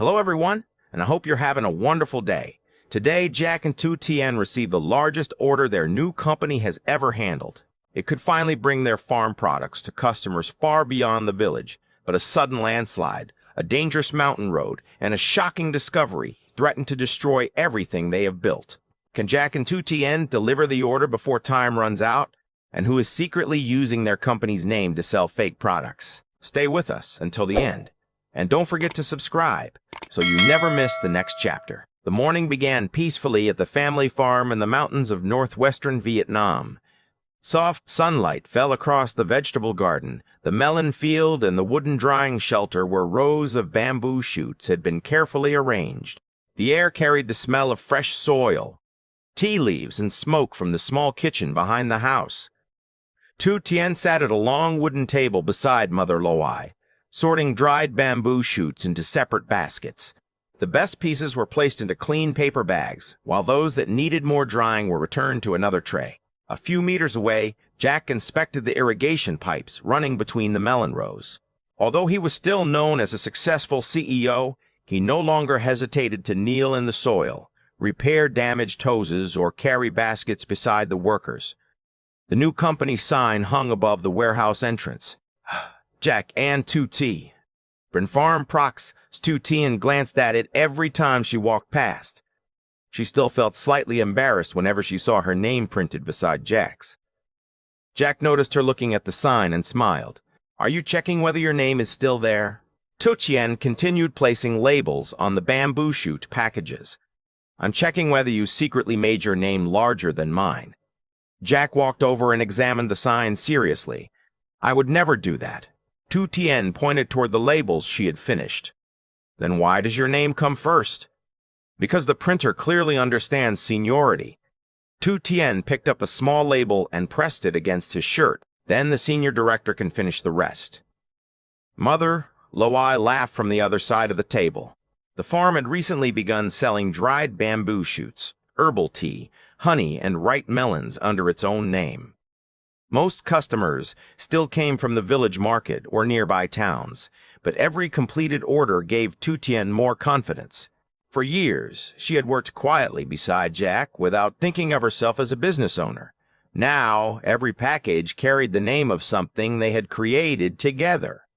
Hello, everyone, and I hope you're having a wonderful day. Today, Jack and Tu Tien received the largest order their new company has ever handled. It could finally bring their farm products to customers far beyond the village, but a sudden landslide, a dangerous mountain road, and a shocking discovery threatened to destroy everything they have built. Can Jack and Tu Tien deliver the order before time runs out? And who is secretly using their company's name to sell fake products? Stay with us until the end. And don't forget to subscribe, so you never miss the next chapter. The morning began peacefully at the family farm in the mountains of northwestern Vietnam. Soft sunlight fell across the vegetable garden, the melon field, and the wooden drying shelter where rows of bamboo shoots had been carefully arranged. The air carried the smell of fresh soil, tea leaves, and smoke from the small kitchen behind the house. Tu Tien sat at a long wooden table beside Mother Loi, sorting dried bamboo shoots into separate baskets. The best pieces were placed into clean paper bags, while those that needed more drying were returned to another tray. A few meters away, Jack inspected the irrigation pipes running between the melon rows. Although he was still known as a successful CEO, he no longer hesitated to kneel in the soil, repair damaged hoses, or carry baskets beside the workers. The new company sign hung above the warehouse entrance. Jack and Tu Tien. Farm Prox Tu Tien glanced at it every time she walked past. She still felt slightly embarrassed whenever she saw her name printed beside Jack's. Jack noticed her looking at the sign and smiled. "Are you checking whether your name is still there?" Tu Tien continued placing labels on the bamboo shoot packages. "I'm checking whether you secretly made your name larger than mine." Jack walked over and examined the sign seriously. "I would never do that." Tu Tien pointed toward the labels she had finished. "Then why does your name come first?" "Because the printer clearly understands seniority." Tu Tien picked up a small label and pressed it against his shirt. "Then the senior director can finish the rest." Mother Loi laughed from the other side of the table. The farm had recently begun selling dried bamboo shoots, herbal tea, honey, and ripe melons under its own name. Most customers still came from the village market or nearby towns, but every completed order gave Tu Tien more confidence. For years, she had worked quietly beside Jack without thinking of herself as a business owner. Now, every package carried the name of something they had created together.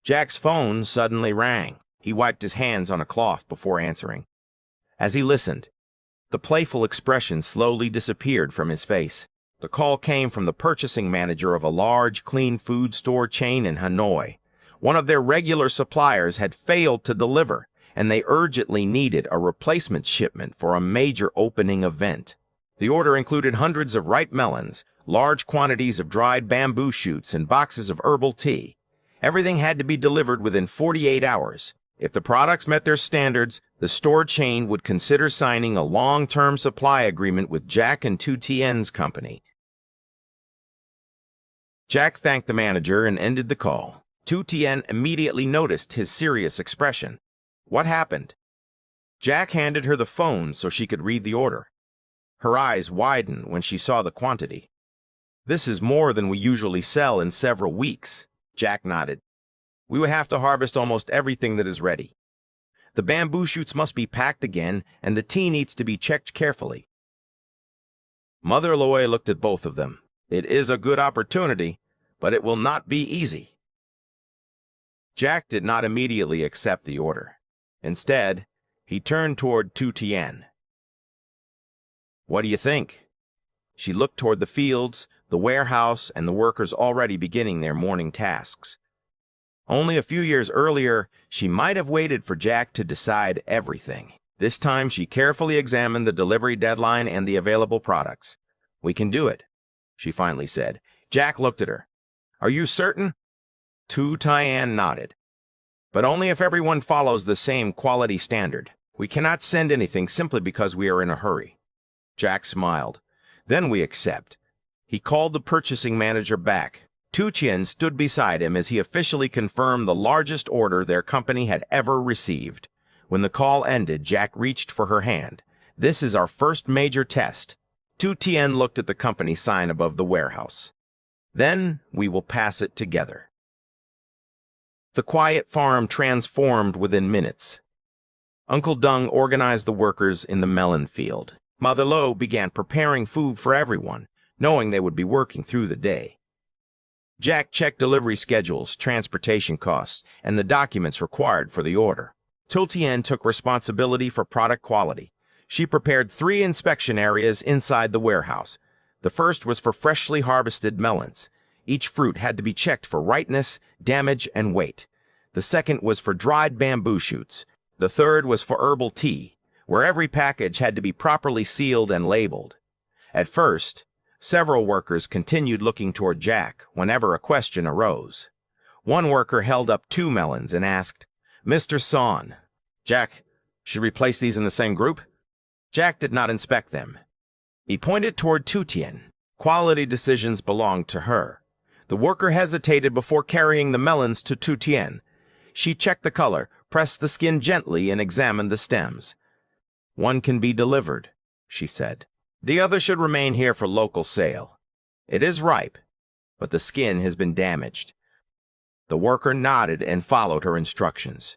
Jack's phone suddenly rang. He wiped his hands on a cloth before answering. As he listened, the playful expression slowly disappeared from his face. The call came from the purchasing manager of a large clean food store chain in Hanoi. One of their regular suppliers had failed to deliver, and they urgently needed a replacement shipment for a major opening event. The order included hundreds of ripe melons, large quantities of dried bamboo shoots, and boxes of herbal tea. Everything had to be delivered within 48 hours. If the products met their standards, the store chain would consider signing a long-term supply agreement with Jack and Tu Tien's company. Jack thanked the manager and ended the call. Tu Tien immediately noticed his serious expression. "What happened?" Jack handed her the phone so she could read the order. Her eyes widened when she saw the quantity. "This is more than we usually sell in several weeks." Jack nodded. "We will have to harvest almost everything that is ready. The bamboo shoots must be packed again, and the tea needs to be checked carefully." Mother Loi looked at both of them. "It is a good opportunity, but it will not be easy." Jack did not immediately accept the order. Instead, he turned toward Tu Tien. "What do you think?" She looked toward the fields, the warehouse, and the workers already beginning their morning tasks. Only a few years earlier, she might have waited for Jack to decide everything. This time, she carefully examined the delivery deadline and the available products. "We can do it," she finally said. Jack looked at her. "Are you certain?" Tu Tien nodded. "But only if everyone follows the same quality standard. We cannot send anything simply because we are in a hurry." Jack smiled. "Then we accept." He called the purchasing manager back. Tu Tien stood beside him as he officially confirmed the largest order their company had ever received. When the call ended, Jack reached for her hand. "This is our first major test." Tu Tien looked at the company sign above the warehouse. "Then we will pass it together." The quiet farm transformed within minutes. Uncle Dung organized the workers in the melon field. Mother Lo began preparing food for everyone, knowing they would be working through the day. Jack checked delivery schedules, transportation costs, and the documents required for the order. Tu Tien took responsibility for product quality. She prepared 3 inspection areas inside the warehouse. The first was for freshly harvested melons. Each fruit had to be checked for ripeness, damage, and weight. The second was for dried bamboo shoots. The third was for herbal tea, where every package had to be properly sealed and labeled. At first, several workers continued looking toward Jack whenever a question arose. One worker held up 2 melons and asked, "Mr. Son, Jack, should we place these in the same group?" Jack did not inspect them. He pointed toward Tu Tien. Quality decisions belonged to her. The worker hesitated before carrying the melons to Tu Tien. She checked the color, pressed the skin gently, and examined the stems. "One can be delivered," she said. "The other should remain here for local sale. It is ripe, but the skin has been damaged." The worker nodded and followed her instructions.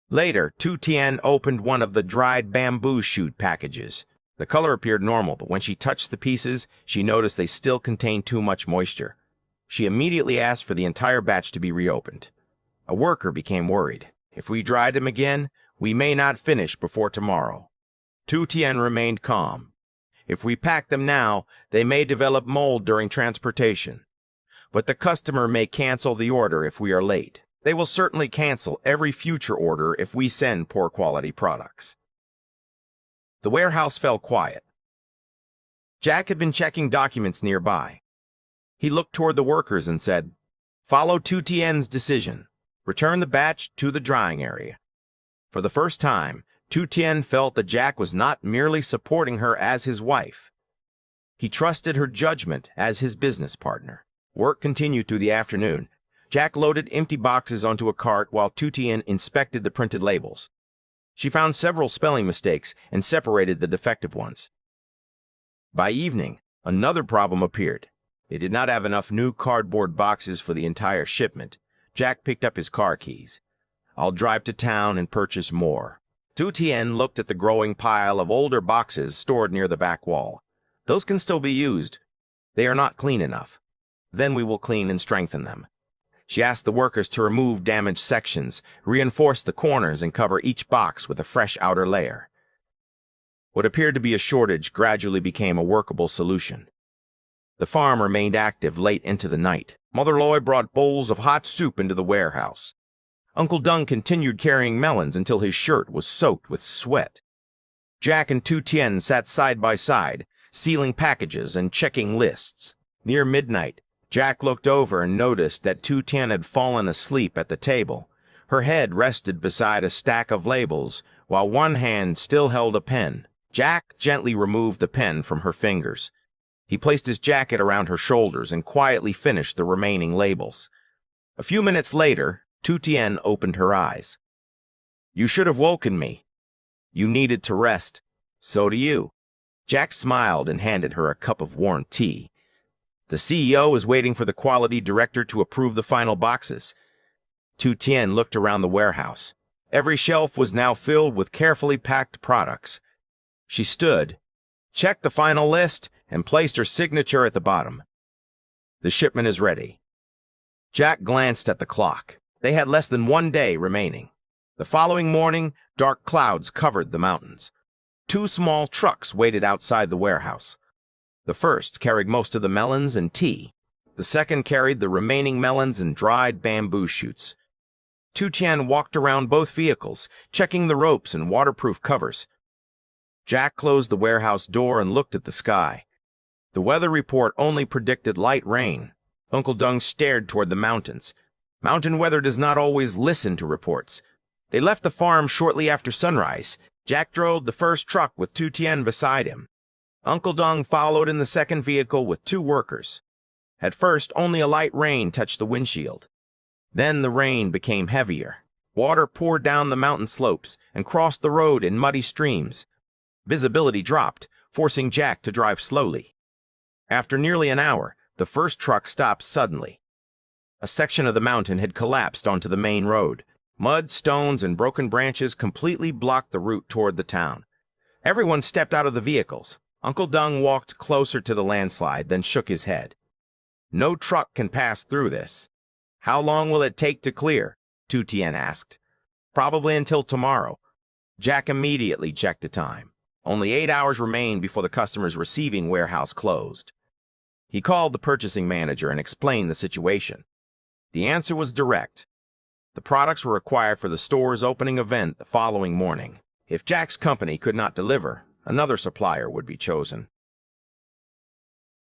Later, Tu Tien opened one of the dried bamboo shoot packages. The color appeared normal, but when she touched the pieces, she noticed they still contained too much moisture. She immediately asked for the entire batch to be reopened. A worker became worried. "If we dried them again, we may not finish before tomorrow." Tu Tien remained calm. "If we pack them now, they may develop mold during transportation. But the customer may cancel the order if we are late. They will certainly cancel every future order if we send poor quality products." The warehouse fell quiet. Jack had been checking documents nearby. He looked toward the workers and said, "Follow Tu Tien's decision. Return the batch to the drying area." For the first time, Tu Tien felt that Jack was not merely supporting her as his wife. He trusted her judgment as his business partner. Work continued through the afternoon. Jack loaded empty boxes onto a cart while Tu Tien inspected the printed labels. She found several spelling mistakes and separated the defective ones. By evening, another problem appeared. They did not have enough new cardboard boxes for the entire shipment. Jack picked up his car keys. "I'll drive to town and purchase more." Tu Tien looked at the growing pile of older boxes stored near the back wall. "Those can still be used. They are not clean enough. Then we will clean and strengthen them." She asked the workers to remove damaged sections, reinforce the corners, and cover each box with a fresh outer layer. What appeared to be a shortage gradually became a workable solution. The farm remained active late into the night. Mother Lo brought bowls of hot soup into the warehouse. Uncle Dung continued carrying melons until his shirt was soaked with sweat. Jack and Tu Tien sat side by side, sealing packages and checking lists. Near midnight, Jack looked over and noticed that Tu Tien had fallen asleep at the table. Her head rested beside a stack of labels, while one hand still held a pen. Jack gently removed the pen from her fingers. He placed his jacket around her shoulders and quietly finished the remaining labels. A few minutes later, Tu Tien opened her eyes. "You should have woken me. You needed to rest. So do you." Jack smiled and handed her a cup of warm tea. "The CEO is waiting for the quality director to approve the final boxes." Tu Tien looked around the warehouse. Every shelf was now filled with carefully packed products. She stood, checked the final list, and placed her signature at the bottom. "The shipment is ready." Jack glanced at the clock. They had less than 1 day remaining. The following morning, dark clouds covered the mountains. 2 small trucks waited outside the warehouse. The first carried most of the melons and tea. The second carried the remaining melons and dried bamboo shoots. Tu Tien walked around both vehicles, checking the ropes and waterproof covers. Jack closed the warehouse door and looked at the sky. The weather report only predicted light rain. Uncle Dung stared toward the mountains. Mountain weather does not always listen to reports. They left the farm shortly after sunrise. Jack drove the first truck with Tu Tien beside him. Uncle Dung followed in the second vehicle with 2 workers. At first, only a light rain touched the windshield. Then the rain became heavier. Water poured down the mountain slopes and crossed the road in muddy streams. Visibility dropped, forcing Jack to drive slowly. After nearly an hour, the first truck stopped suddenly. A section of the mountain had collapsed onto the main road. Mud, stones, and broken branches completely blocked the route toward the town. Everyone stepped out of the vehicles. Uncle Dung walked closer to the landslide, then shook his head. No truck can pass through this. How long will it take to clear? Tu Tien asked. Probably until tomorrow. Jack immediately checked the time. Only 8 hours remained before the customer's receiving warehouse closed. He called the purchasing manager and explained the situation. The answer was direct. The products were required for the store's opening event the following morning. If Jack's company could not deliver, another supplier would be chosen.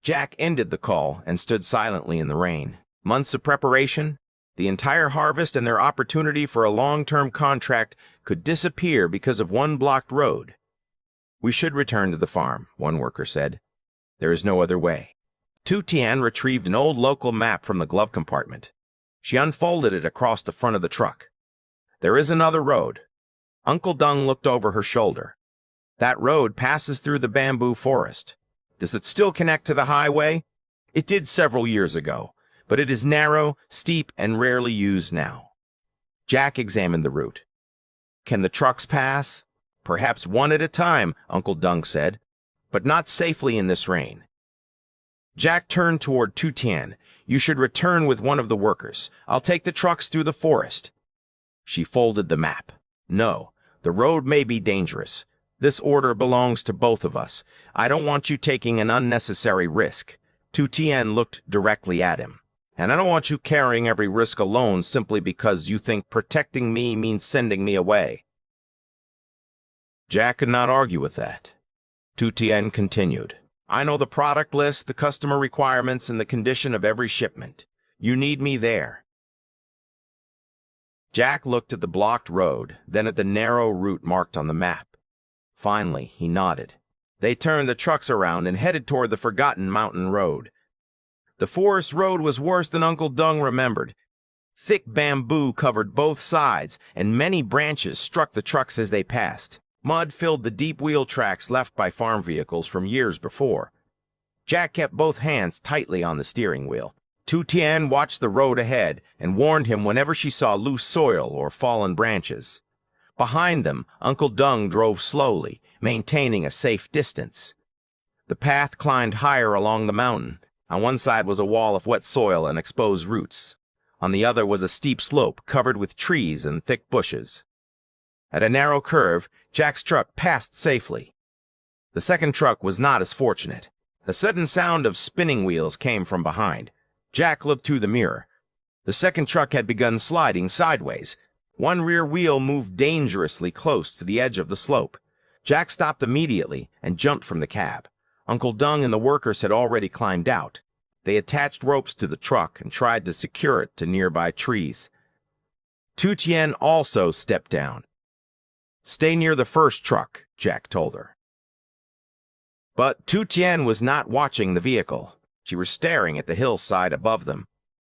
Jack ended the call and stood silently in the rain. Months of preparation, the entire harvest, and their opportunity for a long-term contract could disappear because of one blocked road. "We should return to the farm," one worker said. "There is no other way." Tu Tien retrieved an old local map from the glove compartment. She unfolded it across the front of the truck. "There is another road." Uncle Dung looked over her shoulder. "That road passes through the bamboo forest. Does it still connect to the highway?" "It did several years ago, but it is narrow, steep, and rarely used now." Jack examined the route. "Can the trucks pass?" "Perhaps one at a time," Uncle Dung said, "but not safely in this rain." Jack turned toward Tu Tien. "You should return with one of the workers. I'll take the trucks through the forest." She folded the map. "No, the road may be dangerous. This order belongs to both of us. I don't want you taking an unnecessary risk." Tu Tien looked directly at him. "And I don't want you carrying every risk alone simply because you think protecting me means sending me away." Jack could not argue with that. Tu Tien continued. "I know the product list, the customer requirements, and the condition of every shipment. You need me there." Jack looked at the blocked road, then at the narrow route marked on the map. Finally, he nodded. They turned the trucks around and headed toward the forgotten mountain road. The forest road was worse than Uncle Dung remembered. Thick bamboo covered both sides, and many branches struck the trucks as they passed. Mud filled the deep wheel tracks left by farm vehicles from years before. Jack kept both hands tightly on the steering wheel. Tu Tien watched the road ahead and warned him whenever she saw loose soil or fallen branches. Behind them, Uncle Dung drove slowly, maintaining a safe distance. The path climbed higher along the mountain. On one side was a wall of wet soil and exposed roots. On the other was a steep slope covered with trees and thick bushes. At a narrow curve, Jack's truck passed safely. The second truck was not as fortunate. A sudden sound of spinning wheels came from behind. Jack looked through the mirror. The second truck had begun sliding sideways. One rear wheel moved dangerously close to the edge of the slope. Jack stopped immediately and jumped from the cab. Uncle Dung and the workers had already climbed out. They attached ropes to the truck and tried to secure it to nearby trees. Tu Tien also stepped down. "Stay near the first truck," Jack told her. But Tu Tien was not watching the vehicle. She was staring at the hillside above them.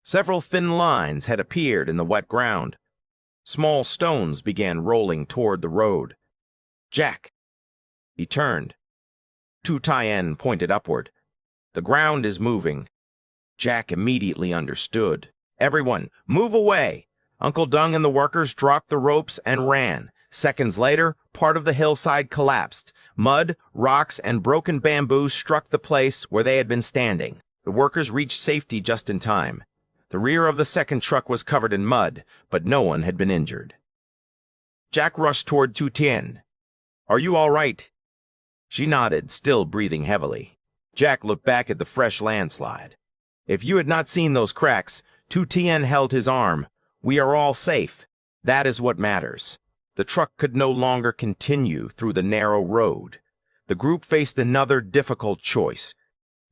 Several thin lines had appeared in the wet ground. Small stones began rolling toward the road. "Jack!" He turned. Tu Tien pointed upward. "The ground is moving." Jack immediately understood. "Everyone, move away!" Uncle Dung and the workers dropped the ropes and ran. Seconds later, part of the hillside collapsed. Mud, rocks, and broken bamboo struck the place where they had been standing. The workers reached safety just in time. The rear of the second truck was covered in mud, but no one had been injured. Jack rushed toward Tu Tien. "Are you all right?" She nodded, still breathing heavily. Jack looked back at the fresh landslide. "If you had not seen those cracks," Tu Tien held his arm. "We are all safe. That is what matters." The truck could no longer continue through the narrow road. The group faced another difficult choice.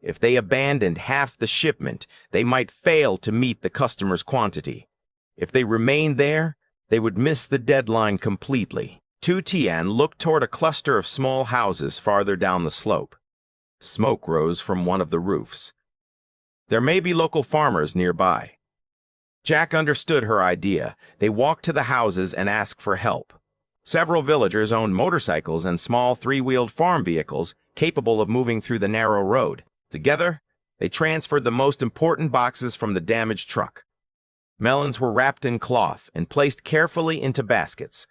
If they abandoned half the shipment, they might fail to meet the customer's quantity. If they remained there, they would miss the deadline completely. Tu Tien looked toward a cluster of small houses farther down the slope. Smoke rose from one of the roofs. There may be local farmers nearby. Jack understood her idea. They walked to the houses and asked for help. Several villagers owned motorcycles and small three-wheeled farm vehicles capable of moving through the narrow road. Together, they transferred the most important boxes from the damaged truck. Melons were wrapped in cloth and placed carefully into baskets.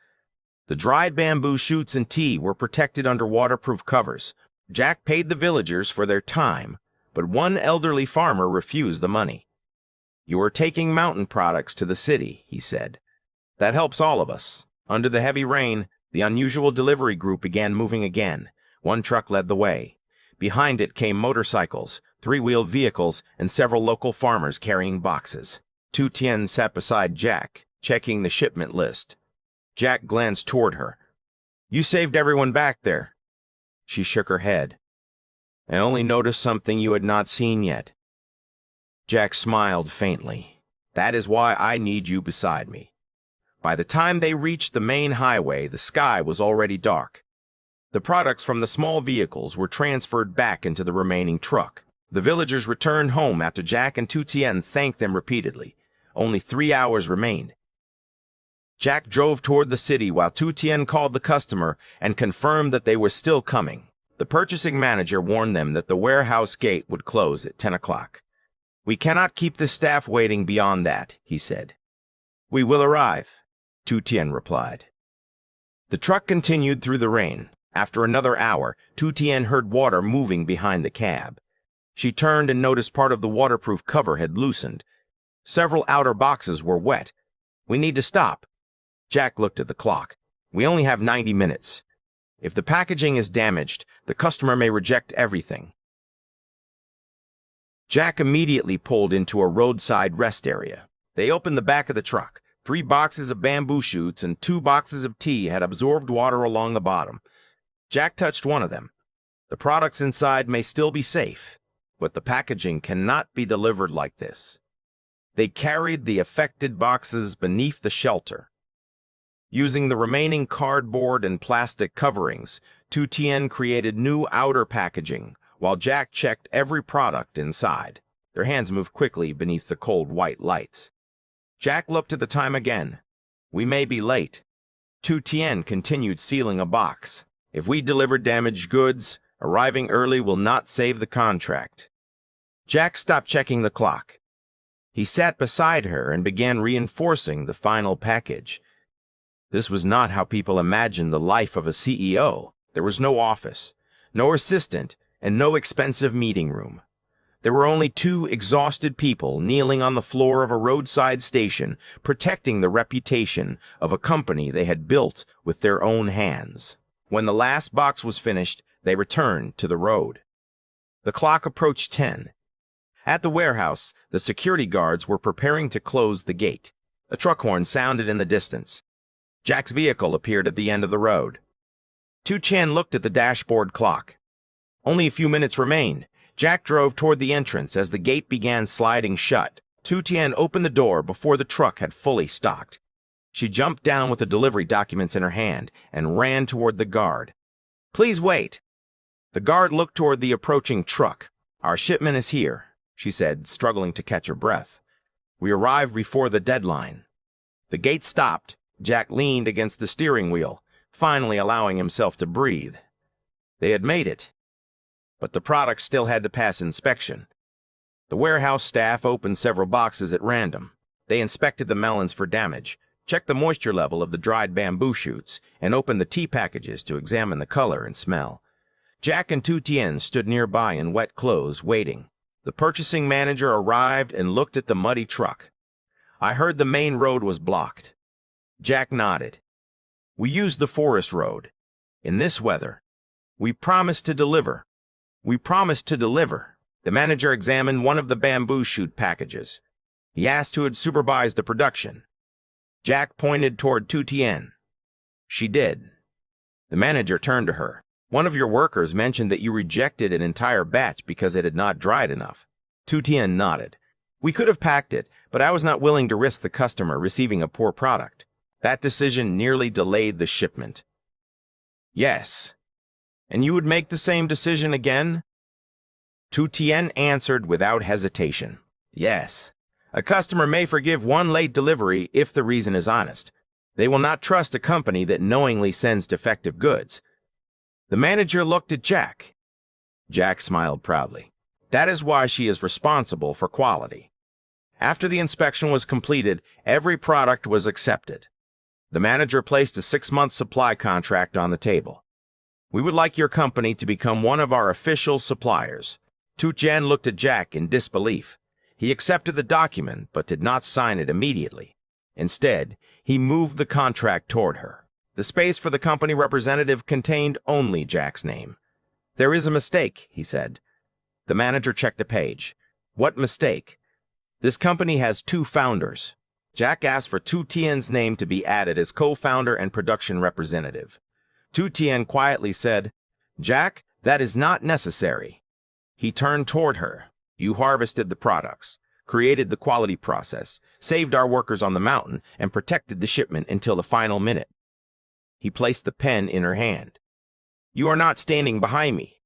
The dried bamboo shoots and tea were protected under waterproof covers. Jack paid the villagers for their time, but one elderly farmer refused the money. "You are taking mountain products to the city," he said. "That helps all of us." Under the heavy rain, the unusual delivery group began moving again. One truck led the way. Behind it came motorcycles, three-wheeled vehicles, and several local farmers carrying boxes. Tu Tien sat beside Jack, checking the shipment list. Jack glanced toward her. "You saved everyone back there." She shook her head. "I only noticed something you had not seen yet." Jack smiled faintly. "That is why I need you beside me." By the time they reached the main highway, the sky was already dark. The products from the small vehicles were transferred back into the remaining truck. The villagers returned home after Jack and Tu Tien thanked them repeatedly. Only 3 hours remained. Jack drove toward the city while Tu Tien called the customer and confirmed that they were still coming. The purchasing manager warned them that the warehouse gate would close at 10 o'clock. "We cannot keep the staff waiting beyond that," he said. "We will arrive," Tu Tien replied. The truck continued through the rain. After another hour, Tu Tien heard water moving behind the cab. She turned and noticed part of the waterproof cover had loosened. Several outer boxes were wet. "We need to stop." Jack looked at the clock. "We only have 90 minutes. If the packaging is damaged, the customer may reject everything." Jack immediately pulled into a roadside rest area. They opened the back of the truck. 3 boxes of bamboo shoots and 2 boxes of tea had absorbed water along the bottom. Jack touched one of them. "The products inside may still be safe, but the packaging cannot be delivered like this." They carried the affected boxes beneath the shelter. Using the remaining cardboard and plastic coverings, Tu Tien created new outer packaging, while Jack checked every product inside. Their hands moved quickly beneath the cold white lights. Jack looked at the time again. "We may be late." Tu Tien continued sealing a box. "If we deliver damaged goods, arriving early will not save the contract." Jack stopped checking the clock. He sat beside her and began reinforcing the final package. This was not how people imagined the life of a CEO. There was no office, no assistant, and no expensive meeting room. There were only 2 exhausted people kneeling on the floor of a roadside station, protecting the reputation of a company they had built with their own hands. When the last box was finished, they returned to the road. The clock approached 10. At the warehouse, the security guards were preparing to close the gate. A truck horn sounded in the distance. Jack's vehicle appeared at the end of the road. Tu Tien looked at the dashboard clock. Only a few minutes remained. Jack drove toward the entrance as the gate began sliding shut. Tu Tien opened the door before the truck had fully stopped. She jumped down with the delivery documents in her hand and ran toward the guard. "Please wait." The guard looked toward the approaching truck. "Our shipment is here," she said, struggling to catch her breath. "We arrived before the deadline." The gate stopped. Jack leaned against the steering wheel, finally allowing himself to breathe. They had made it, but the products still had to pass inspection. The warehouse staff opened several boxes at random. They inspected the melons for damage, checked the moisture level of the dried bamboo shoots, and opened the tea packages to examine the color and smell. Jack and Tu Tien stood nearby in wet clothes, waiting. The purchasing manager arrived and looked at the muddy truck. "I heard the main road was blocked." Jack nodded. "We used the forest road. In this weather, we promised to deliver. We promised to deliver." The manager examined one of the bamboo shoot packages. He asked who had supervised the production. Jack pointed toward Tu Tien. She did. The manager turned to her. "One of your workers mentioned that you rejected an entire batch because it had not dried enough." Tu Tien nodded. "We could have packed it, but I was not willing to risk the customer receiving a poor product. That decision nearly delayed the shipment." "Yes. And you would make the same decision again?" Tu Tien answered without hesitation. "Yes. A customer may forgive one late delivery if the reason is honest. They will not trust a company that knowingly sends defective goods." The manager looked at Jack. Jack smiled proudly. "That is why she is responsible for quality." After the inspection was completed, every product was accepted. The manager placed a 6-month supply contract on the table. "We would like your company to become one of our official suppliers." Tu Tien looked at Jack in disbelief. He accepted the document, but did not sign it immediately. Instead, he moved the contract toward her. The space for the company representative contained only Jack's name. "There is a mistake," he said. The manager checked a page. "What mistake?" "This company has 2 founders." Jack asked for Tu Tien's name to be added as co-founder and production representative. Tu Tien quietly said, "Jack, that is not necessary." He turned toward her. "You harvested the products, created the quality process, saved our workers on the mountain, and protected the shipment until the final minute." He placed the pen in her hand. "You are not standing behind me."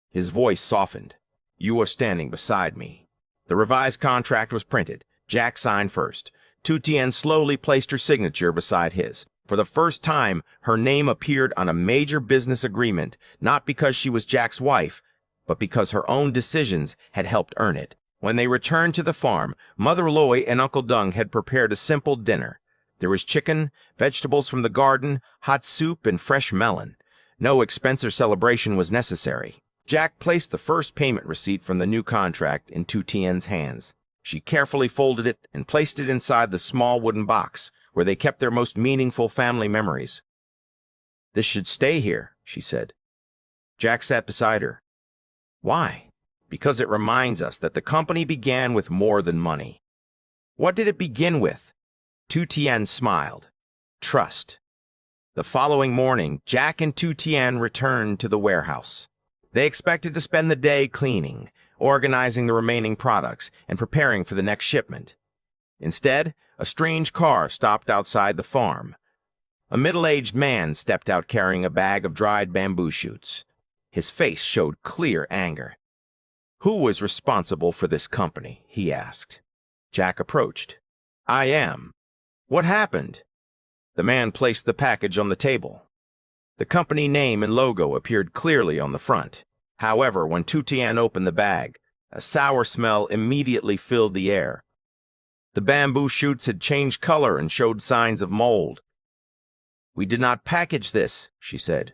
His voice softened. "You are standing beside me." The revised contract was printed. Jack signed first. Tu Tien slowly placed her signature beside his. For the first time, her name appeared on a major business agreement, not because she was Jack's wife, but because her own decisions had helped earn it. When they returned to the farm, Mother Loy and Uncle Dung had prepared a simple dinner. There was chicken, vegetables from the garden, hot soup, and fresh melon. No expense or celebration was necessary. Jack placed the first payment receipt from the new contract in Tu Tien's hands. She carefully folded it and placed it inside the small wooden box, where they kept their most meaningful family memories. "This should stay here," she said. Jack sat beside her. "Why?" "Because it reminds us that the company began with more than money." "What did it begin with?" Tu Tien smiled. "Trust." The following morning, Jack and Tu Tien returned to the warehouse. They expected to spend the day cleaning, organizing the remaining products, and preparing for the next shipment. Instead, a strange car stopped outside the farm. A middle-aged man stepped out carrying a bag of dried bamboo shoots. His face showed clear anger. "Who was responsible for this company?" he asked. Jack approached. "I am." "What happened?" The man placed the package on the table. The company name and logo appeared clearly on the front. However, when Tu Tien opened the bag, a sour smell immediately filled the air. The bamboo shoots had changed color and showed signs of mold. "We did not package this," she said.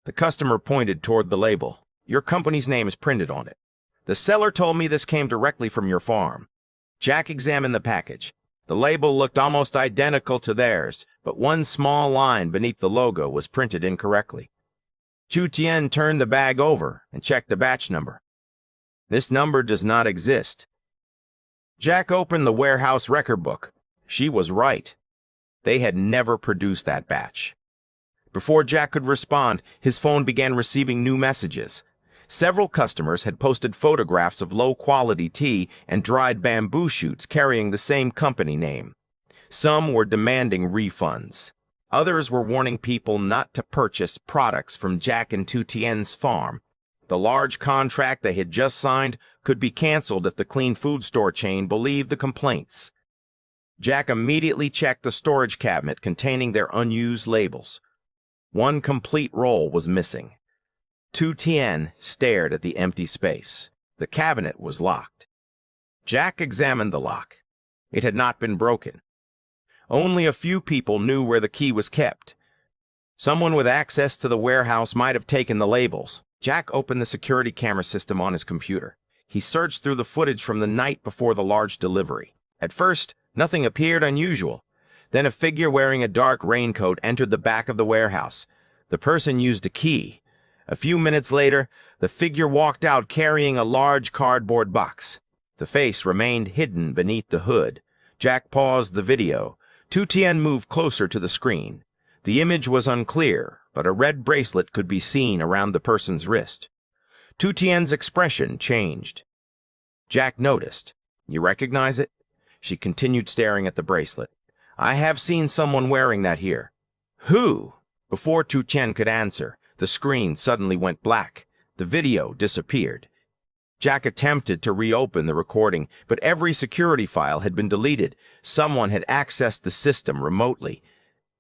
The customer pointed toward the label. "Your company's name is printed on it. The seller told me this came directly from your farm." Jack examined the package. The label looked almost identical to theirs, but one small line beneath the logo was printed incorrectly. Tu Tien turned the bag over and checked the batch number. "This number does not exist." Jack opened the warehouse record book. She was right. They had never produced that batch. Before Jack could respond, his phone began receiving new messages. Several customers had posted photographs of low-quality tea and dried bamboo shoots carrying the same company name. Some were demanding refunds. Others were warning people not to purchase products from Jack and Tu Tien's farm. The large contract they had just signed could be canceled if the clean food store chain believed the complaints. Jack immediately checked the storage cabinet containing their unused labels. One complete roll was missing. Tu Tien stared at the empty space. The cabinet was locked. Jack examined the lock. It had not been broken. Only a few people knew where the key was kept. Someone with access to the warehouse might have taken the labels. Jack opened the security camera system on his computer. He searched through the footage from the night before the large delivery. At first, nothing appeared unusual. Then a figure wearing a dark raincoat entered the back of the warehouse. The person used a key. A few minutes later, the figure walked out carrying a large cardboard box. The face remained hidden beneath the hood. Jack paused the video. Tu Tien moved closer to the screen. The image was unclear, but a red bracelet could be seen around the person's wrist. Tu Tien's expression changed. Jack noticed. "You recognize it?" She continued staring at the bracelet. "I have seen someone wearing that here." "Who?" Before Tu Tien could answer, the screen suddenly went black. The video disappeared. Jack attempted to reopen the recording, but every security file had been deleted. Someone had accessed the system remotely.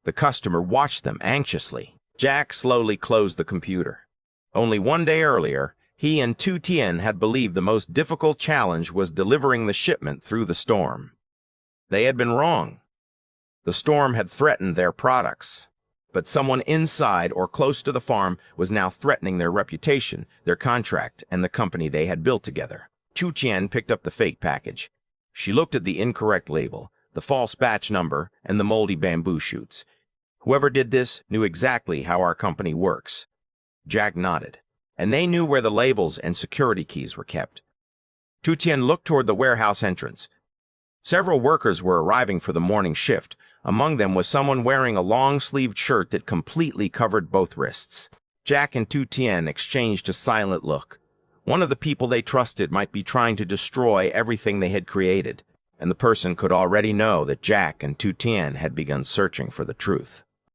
The customer watched them anxiously. Jack slowly closed the computer. Only one day earlier, He and Tu Tien had believed the most difficult challenge was delivering the shipment through the storm. They had been wrong. The storm had threatened their products, but someone inside or close to the farm was now threatening their reputation, their contract, and the company they had built together. Tu Tien picked up the fake package. She looked at the incorrect label, the false batch number, and the moldy bamboo shoots. Whoever did this knew exactly how our company works. Jack nodded, and they knew where the labels and security keys were kept. Tu Tien looked toward the warehouse entrance. Several workers were arriving for the morning shift. Among them was someone wearing a long-sleeved shirt that completely covered both wrists. Jack and Tu Tien exchanged a silent look. One of the people they trusted might be trying to destroy everything they had created, and the person could already know that Jack and Tu Tien had begun searching for the truth.